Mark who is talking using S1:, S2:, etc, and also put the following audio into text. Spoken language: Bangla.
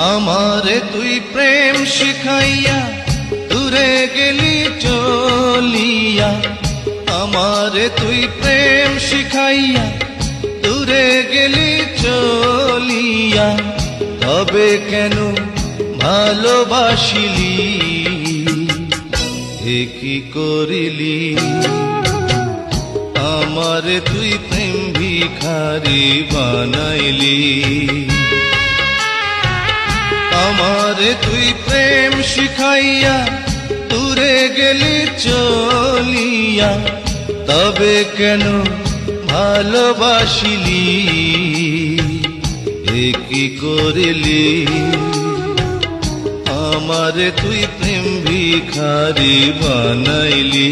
S1: আমারে তুই প্রেম শিখাইয়া দূরে গেলি চলিয়া, আমারে তুই প্রেম শিখাইয়া দূরে গেলি চলিয়া, তবে কেন ভালোবাসিলি, এ কি করিলি? আমারে তুই প্রেম ভিখারি বানাইলি, আমারে তুই প্রেম শিখাইয়া দূরে গেলি চলিয়া, তবে কেন ভালোবাসিলি, এ কি করিলি? আমারে তুই প্রেম ভিখারি বানাইলি।